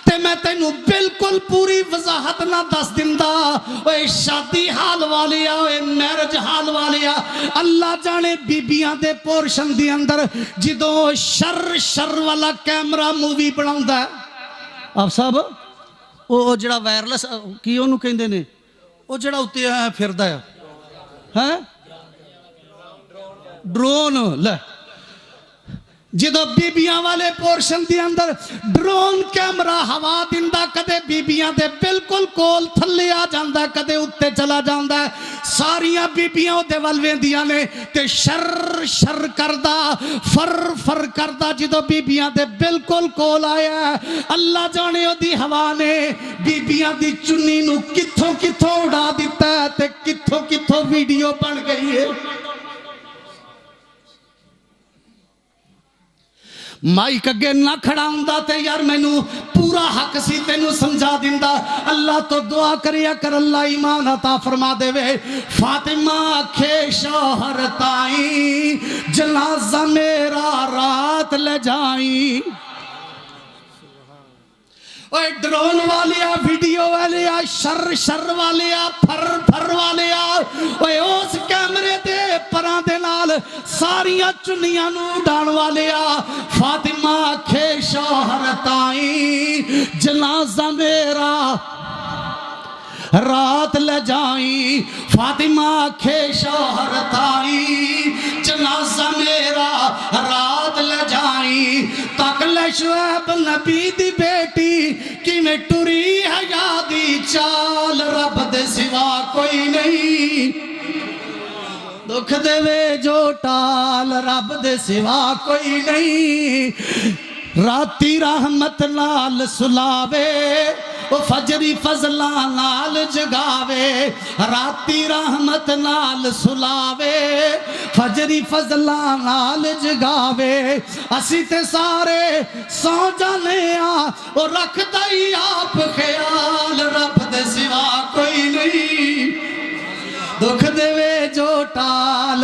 تے میں تینوں بالکل پوری وضاحت نہ دس دیندا اوے شادی حال والیا اوے میرج حال والیا اللہ جانے بیبیاں دے پورشن دی اندر جدوں شر والا کیمرہ مووی بناوندا ہے آپ صاحب او جڑا وائرلس کی اونوں کہندے نے او جڑا اوتے پھردا ہے ہیں ڈرون لے جدو بیبیاں والے پورشن دی اندر ڈرون کیمرہ ہوا دیندا کدے بیبیاں دے بالکل کول تھلے آ جاندا کدے اتے چلا جاندا ساریاں بیبیاں دے ول ویندیاں نے تے شر کردا فر کردا جدو بیبیاں دے بالکل کول آیا اللہ جانے او دی ہوا نے بیبیاں دی چنی نو کتھوں اڑا دیتا ہے تے کتھوں ویڈیو بن گئی ہے مائک اگے نہ کھڑا ہوندا تے یار مینوں پورا حق سی تینوں سمجھا دیندا اللہ تو دعا کریا کر اللہ ایمان عطا فرما دے وے فاطمہ کھے شوہر تائیں جنازہ میرا رات لے جائیں اوے ڈرون والیا ویڈیو والیا شر والیا پھر والیا اوے اس کیمرے دے پراں دے نال ساریاں چنیاں نو ڈان والیا فاطمہ کھے شوہر تائیں جنازہ میرا رات لے جائیں فاطمہ کھے شوہر تائیں جنازہ میرا رات لے جائیں تک لے شعیب نبی دی بیٹی کی میں ٹری حیادی چال رب دے سوا کوئی نہیں دکھ دے وے جو ٹال رب دے سوا کوئی نہیں راتی رحمت نال سلاوے وہ فجری فضلہ نال جگاوے راتی رحمت نال سلاوے فجری فضلہ نال جگاوے اسی تے سارے سو جانے وہ رکھ دائی آپ خیال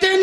3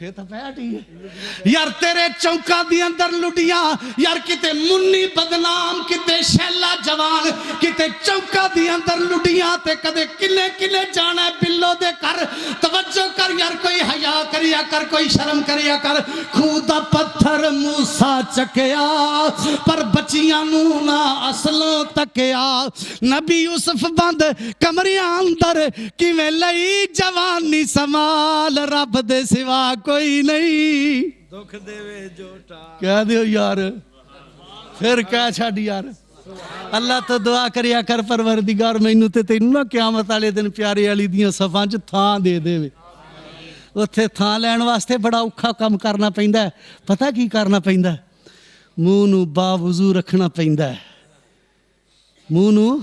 یہ تو بیٹھ ہی ہے یار تیرے چوکا دی اندر لڈیاں یار کتے منی بدنام کتے شیلا جوان کتے چوکا دی اندر لڈیاں تے کدے کلے کلے جانا ہے بلو دے کر توجہ کر یار کوئی حیا کریا کر کوئی شرم کریا کر خودہ پتھر موسیٰ چکیا پر بچیاں نونا اصلوں تکیا نبی یوسف بند کمریاں اندر کی میں لئی جوانی سمال رب دے سوا کوئی نہیں دکھ دے وے جوٹا کہہ دیو یار پھر کہہ چھاڑ یار اللہ تو دعا کریا کر پروردگار مینوں تے تینوں نہ قیامت والے دن پیارے علی دیاں صفاں چ تھاں دے دے وے اتھے تھاں لین واسطے بڑا اوکھا کام کرنا پیندا ہے پتہ کی کرنا پیندا ہے منہ نو با وضو رکھنا پیندا ہے منہ نو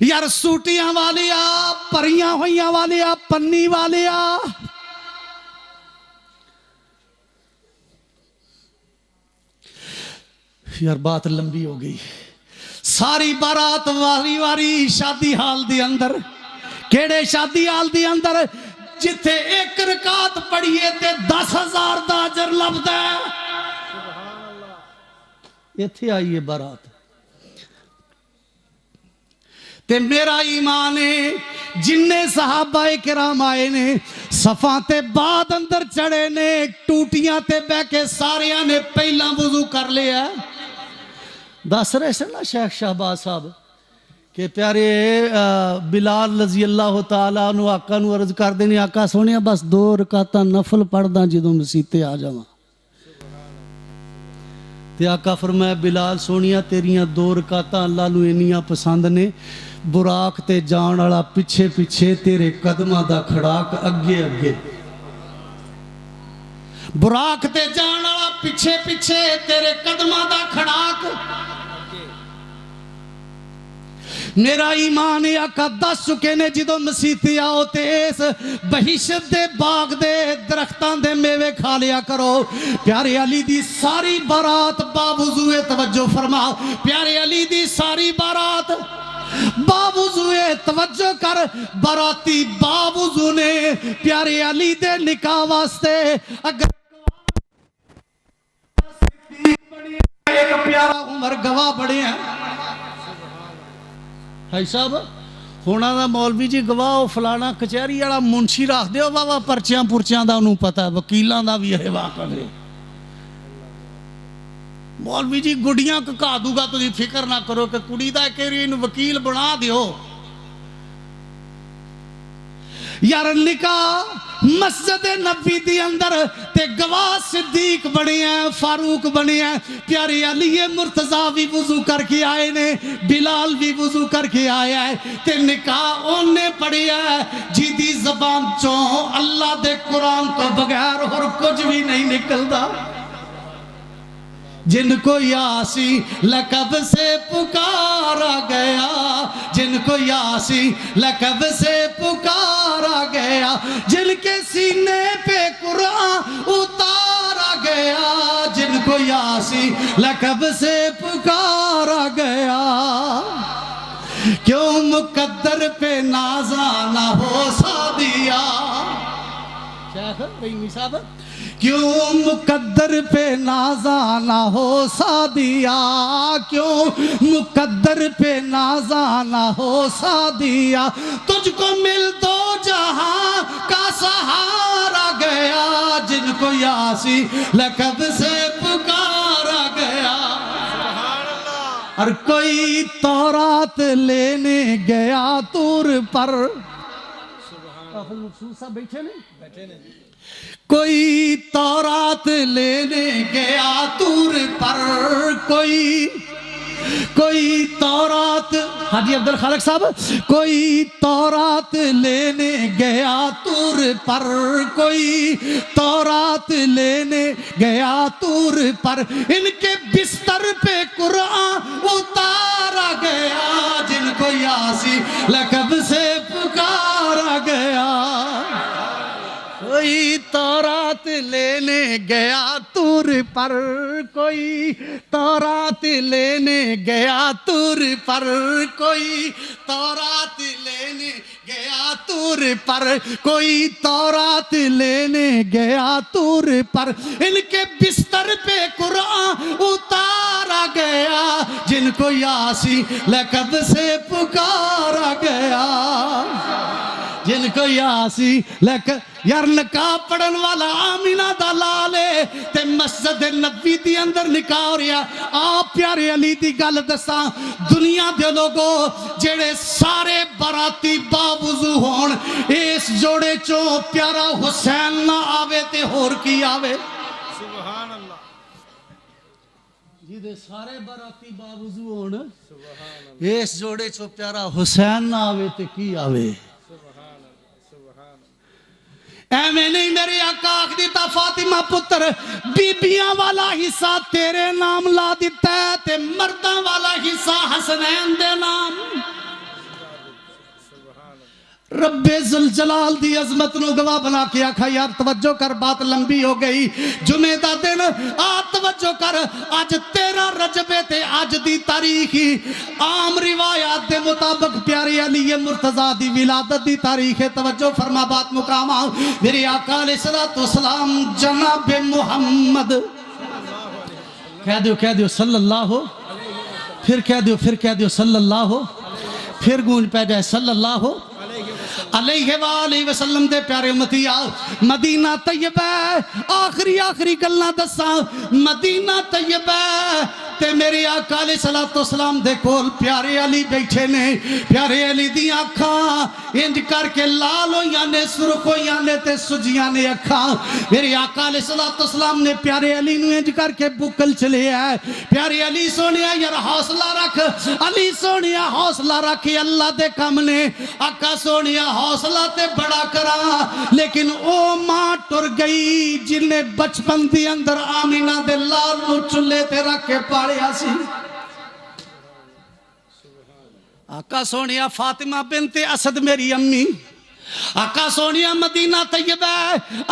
یار سوٹیاں والیا پریاں ہویاں والیا پنی والیا یار بات لمبی ہو گئی ساری بارات واری واری شادی حال دی اندر کیڑے شادی حال دی اندر جتھے ایک رکعت پڑھیے تے 10,000 دا اجر لبدا ہے ایتھے آئیے بارات تے میرا ایمان ہے جننے صحابہ کرام آئے نے صفاں تے بعد اندر چڑھے نے ٹوٹیاں تے بہ کے ساریاں نے پہلا وضو کر لیا دس رہے سن نا شیخ شہباز صاحب کہ پیارے بلال رضی اللہ تعالیٰ عنہ آقا نو عرض کر دینے آقا سونیا بس 2 رکعتاں نفل پڑھ داں جدوں مسیتے آ جاواں تے آقا فرمایا بلال سونیا تیریاں 2 رکعتاں اللہ نو انیاں پسند نے براق تے جان والا پیچھے پیچھے تیرے قدماں دا کھڑاک اگے اگے براق تے جان والا پیچھے پیچھے تیرے قدماں دا کھڑاک میرا ایمان آقا دس چکے نے جدو مسیتی آؤ تے اس بہشت دے باغ دے درختان دے میوے کھا لیا کرو پیارے علی دی ساری بارات باوضوئے توجہ فرما پیارے علی دی ساری بارات باوضوئے توجہ کر باراتی باوضو نے پیارے علی دے نکاح واسطے اگر ایک پیارا عمر گواہ بڑے ہیں ہے صاحب ہونا دا مولوی جی گواہ فلانا کچہری والا منشی رکھ دیو واہ پرچیاں پرچیاں دا انہوں پتہ ہے وکیلاں دا بھی ہے واقع ہے مولوی جی گڑیاں کہا دوں گا تو دی فکر نہ کرو کہ کڑی دا کہہ انہوں وکیل بنا دیو یار نکاح مسجد نبی دی اندر تے گواہ صدیق بنے ہیں فاروق بنے ہیں پیارے علی مرتضیٰ بھی وضو کر کے آئے نے بلال بھی وضو کر کے آیا ہے تے نکاح انہیں پڑھی ہے جی دی زبان چوں اللہ دے قرآن تو بغیر اور کچھ بھی نہیں نکلدا جن کو یاسی لقب سے پکارا گیا جن کو یاسی لقب سے پکارا گیا جن کے سینے پہ قرآن اتارا گیا جن کو یاسی لقب سے پکارا گیا کیوں مقدر پہ نازانا ہو سادیا شیخ رحیمی صاحب کیوں مقدر پہ نازانا ہو سادیا کیوں مقدر پہ نازانا ہو سادیا تجھ کو مل دو جہاں کا سہارا گیا جن کو یاسی لقب سے پکارا گیا اور کوئی تورات لینے گیا طور پر بیٹھے نہیں کوئی تورات لینے گیا طور پر کوئی تورات حاجی عبدالخالق صاحب کوئی تورات لینے گیا طور پر کوئی تورات لینے گیا طور پر ان کے بستر پہ قرآن اتارا گیا جن کو یاسی لقب سے پکارا گیا کوئی تورات لینے گیا طور پر کوئی تورات لینے گیا طور پر کوئی تورات لینے لینے گیا طور پر، کوئی تورات لینے گیا طور پر، ان کے بستر پہ قرآن اتارا گیا، جن کو یاسی لقب سے پکارا گیا، جن کو یاسی لقب یار نکاح پڑھن والا آمینہ دا لالے تے مسجد نبی دی اندر نکاح ہو رہا۔ آپ پیارے علی دی گل دساں، دنیا دے لوگو جڑے سارے باراتی باوضو ہون، اس جوڑے چوں پیارا حسین نہ آوے تے ہور کی آوے؟ سبحان اللہ، جی دے سارے باراتی باوضو ہون، اس جوڑے چوں پیارا حسین نہ آوے تے کی آوے؟ ایویں نہیں میرے آقا آکھ دیتا فاطمہ پتر بیبیاں والا حصہ تیرے نام لا دیتا ہے تے مرداں والا حصہ حسنین دے نام۔ رب ذوالجلال دی عظمت نو گواہ بنا کے آکھا یار توجہ کر، بات لمبی ہو گئی، جمعہ دا دن توجہ کر، آج 13 رجب تے آج دی تاریخی عام روایات دے مطابق پیارے علی مرتضیٰ دی ولادت دی تاریخ ہے۔ توجہ فرما بات مقامہ، میرے آقا علیہ السلام جناب محمد، کہہ دیو صلی اللہ، پھر کہہ دیو صلی اللہ، پھر گونج پہ جائے صلی اللہ علیہ وآلہ وسلم دے پیارے امتی آؤ۔ مدینہ طیبہ آخری گلنا دساں، مدینہ طیبہ تے میرے آقا علیہ السلام دے کول پیارے علی بیٹھے نے، پیارے علی دی آنکھاں انج کر کے لال ہویاں نے، سرخ ہویاں نے تے سجیاں نے اکھاں۔ میرے آقا علیہ السلام نے پیارے علی نو انج کر کے بکل چلے ہے، پیارے علی سونیا یار حوصلہ رکھ، علی سونیا حوصلہ رکھ، اللہ دے کم نے، آقا سونیا حوصلہ تے بڑا کرا، لیکن او ماں ٹر گئی جن نے بچپن دی اندر آمینہ دے لال نو چلے تے رکھ کے پالیا سی۔ آقا سونیا فاطمہ بنت اسد میری امی، آقا سونیا مدینہ طیبہ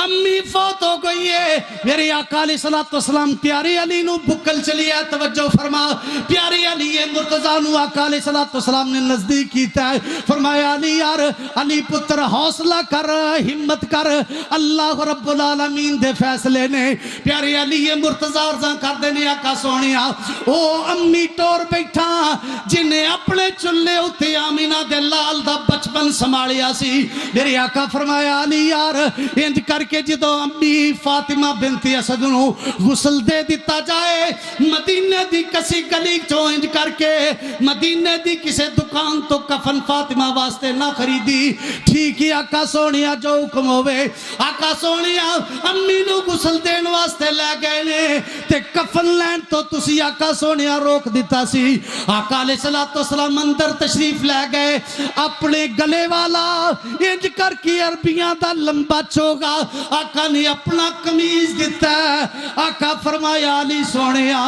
امی فوت ہو گئی ہے، میرے آقا علیہ السلام پیارے علی نو بکل چلی ہے۔ توجہ فرما، پیارے علی مرتضیٰ نو آقا علیہ السلام نے نزدیک کیتا ہے، فرمایا علی یار، علی پتر حوصلہ کر، ہمت کر، اللہ رب العالمین دے فیصلے نے۔ پیارے علی مرتضیٰ عرضاں کر دینے آقا سونیا او امی ٹور بیٹھا جنہیں اپنے چلے اتے آمینہ دے لال دا بچپن سنبھالیا سی۔ میرے آقا فرمایا علی یار انج کر کے جدو امی فاطمہ بنت اسد نو غسل دے دیتا جائے، مدینے دی کسی گلی چو انج کر کے مدینے دی کسے دکان تو کفن فاطمہ واسطے نہ خریدی، ٹھیک ہی آقا سونیا جو حکم ہوئے، آقا سونیا امی نو غسل دین واسطے لے گئے نے تے کفن لین تو تسی آقا سونیا روک دیتا سی۔ آقا علیہ السلام اندر تشریف لے گئے، اپنے گلے والا انج کر کے عربیاں دا لمبا چوگا آقا نے اپنا قمیض دیتا ہے۔ آقا فرمایا علی سونیا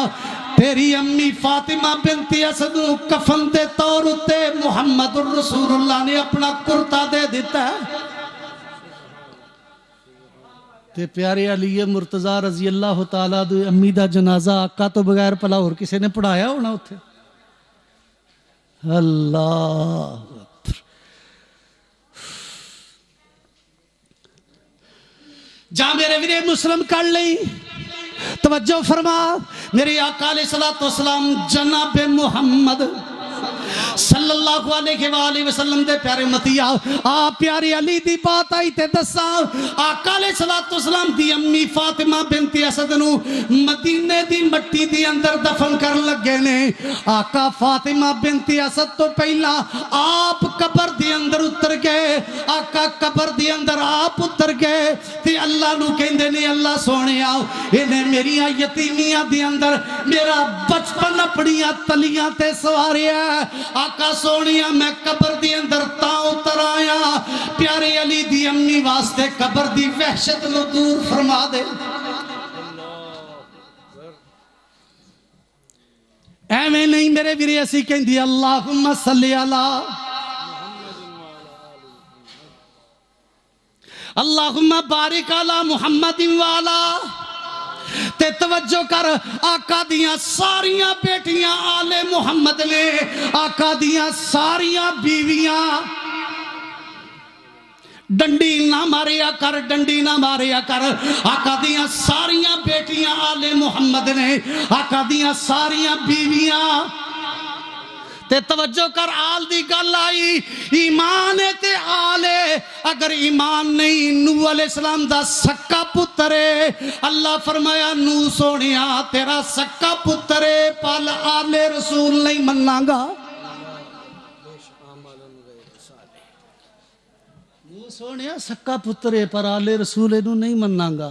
تیری امی فاطمہ بنت اسد کفن دے طور تے محمد الرسول اللہ نے اپنا کرتا دے دیتا ہے۔ تے پیارے علی مرتضیٰ رضی اللہ تعالیٰ دے امی دا جنازہ آقا تو بغیر پلا اور کسے نے پڑھایا ہونا اتھے؟ اللہ جہاں میرے ویرے مسلم کر لئی، توجہ فرما، میرے آقا علیہ السلام جناب محمد صلی اللہ علیہ وآلہ وسلم دے پیارے متیا آپ پیارے علی دی بات آئی تے دساں، آقا علیہ السلام دی امی فاطمہ بنت اسد نو مدینے دی مٹی دی اندر دفن کر لگے نے۔ آقا فاطمہ بنت اسد تو پہلا آپ قبر دی اندر اتر گئے، آقا قبر دی اندر آپ اتر گئے تے اللہ نو کہندے نے اللہ سونے آؤ انہیں میری یتیمیاں دی اندر میرا بچپن اپنیاں تلیاں تے سواریا ہے۔ آقا سونیا میں قبر دی اندر تاں اتر آیا، پیارے علی دی امی واسطے قبر دی وحشت نو دور فرما دے۔ ایویں نہیں میرے ویرے اسی کہندی اللہم صلی علی اللہم بارک علی محمد والا تے توجہ کر، آقا دیاں ساریاں بیٹیاں آل محمد نے، آقا دیاں ساریاں بیویاں ڈنڈی نہ ماریا کر، ڈنڈی نہ ماریا کر۔ آقا دیاں ساریاں بیٹیاں آل محمد نے، آقا دیاں ساریاں بیویاں تے توجہ کر، آل دی گل آئی، ایمان ہے تے آل ہے۔ اگر ایمان نہیں، نوح علیہ السلام دا سکا پتر ہے، اللہ فرمایا نوح سونیا تیرا سکا پتر ہے، پل آل رسول نہیں مننا گا۔ نوح سونیا سکا پتر ہے پر آل رسول انہوں نہیں مننا گا۔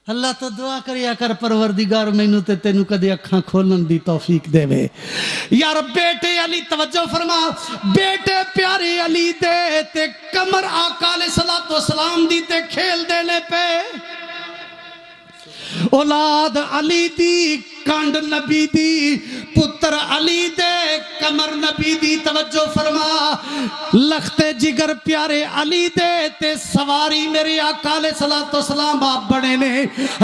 اللہ تو دعا کریا کر پروردگار مینوں تے تینوں کدے اکھاں کھولن دی توفیق دے وے۔ یار بیٹے علی توجہ فرما، بیٹے پیارے علی دے تے کمر آقا علیہ السلام دی تے کھیل دینے پہ، اولاد علی دی کانڈ نبی دی، پتر علی دے کمر نبی دی، توجہ فرما، لخت جگر پیارے علی دے تے سواری میرے آقا علیہ السلام آپ بڑے نے۔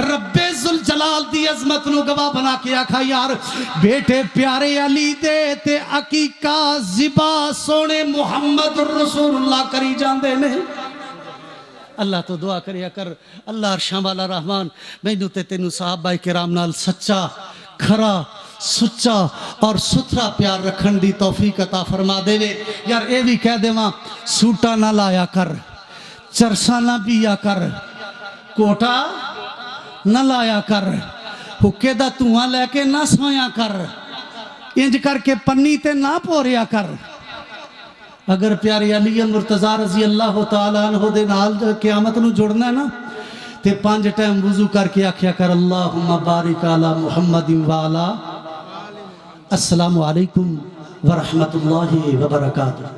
رب ذوالجلال دی عظمت نو گواہ بنا کے آکھا یار بیٹے پیارے علی دے تے عقیقہ ذبح سونے محمد رسول اللہ کری جاندے نے۔ اللہ تو دعا کریا کر، اللہ عرشاں والا رحمان مینوں تے تینوں صحابہ کرام نال سچا، کھرا، سچا اور ستھرا پیار رکھن دی توفیق عطا فرما دے وے۔ یار اے بھی کہہ دیواں سوٹا نہ لایا کر، چرسا نہ پیا کر، کوٹا نہ لایا کر، حکے دا تواں لے کے نہ سویا کر، انج کر کے پنی تے نہ پوریا کر۔ اگر پیارے علی مرتضیٰ رضی اللہ تعالیٰ عنہ دے نال قیامت نو جڑنا ہے نا تے 5 ٹائم وضو کر کے آکھیا کر اللہم بارک علی محمد وعلا۔ السلام علیکم ورحمت اللہ وبرکاتہ۔